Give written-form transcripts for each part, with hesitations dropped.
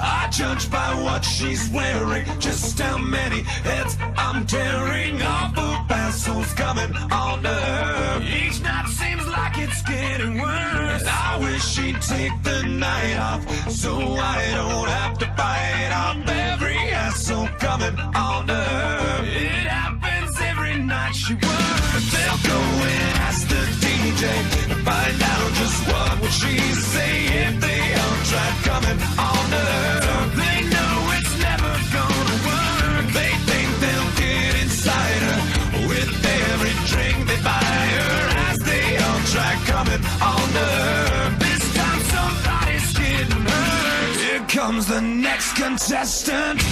I judge by what she's wearing, just how many heads I'm tearing off of assholes coming on to her. Each night seems like it's getting worse. I wish she'd take the night off, so I don't have to fight off every asshole coming on to her. It happens every night she works. They'll go and ask the DJ to find out just what would she say if they all tried coming on to her. They know it's never gonna work. They think they'll get inside her with every drink they buy her as they all try coming on to her. This time somebody's getting hurt. Here comes the next contestant.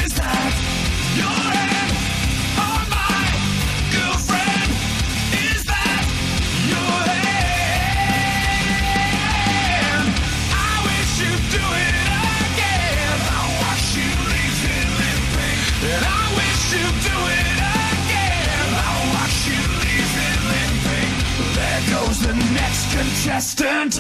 Is that your hand or my girlfriend? Is that your hand? I wish you'd do it again. I'll watch you leave it limping. And I wish you'd do it again. I'll watch you leave it limping. There goes the next contestant.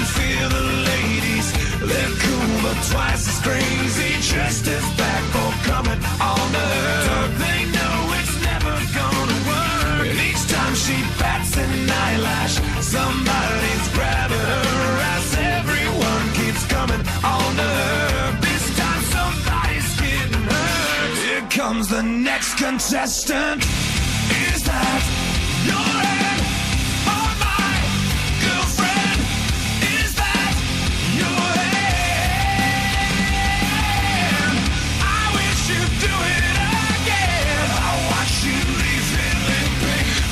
Feel the ladies, they're cool but twice as crazy, just as back for coming on to her. They know it's never gonna work, and each time she bats an eyelash, somebody's grabbing her as everyone keeps coming on to her. This time somebody's getting hurt. Here comes the next contestant. Is that your hand or my girlfriend?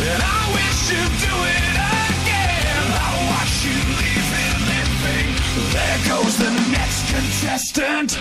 And I wish you'd do it again. I'll watch you leave it limping. There goes the next contestant.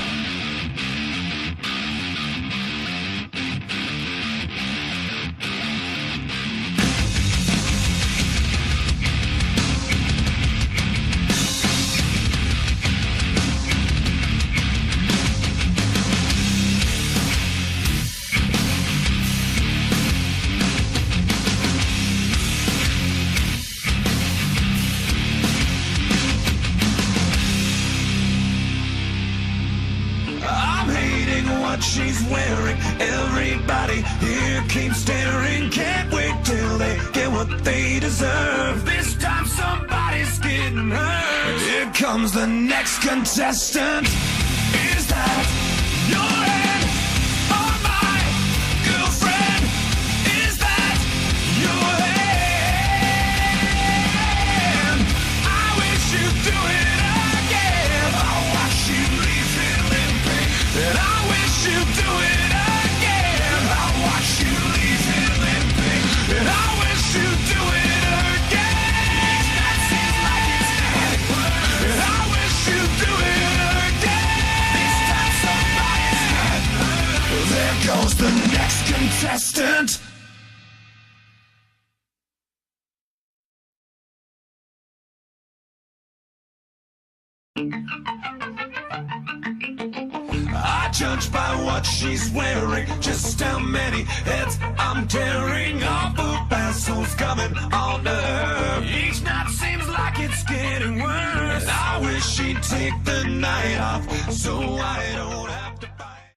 What she's wearing, everybody here keeps staring. Can't wait till they get what they deserve. This time somebody's getting hurt. Here comes the next contestant. Is that your hand or my girlfriend? Is that your hand? I wish you'd do it again. I'll watch you leave it limping. And I wish you'd do it again. I'll watch you leave it limping. And I wish you'd do it again. That seems like it's getting worse. And I wish you'd do it again. This time somebody's getting hurt. There goes the next contestant. I judge by what she's wearing, just how many heads I'm tearing off of assholes coming on to her. Each night seems like it's getting worse, and I wish she'd take the night off, so I don't have to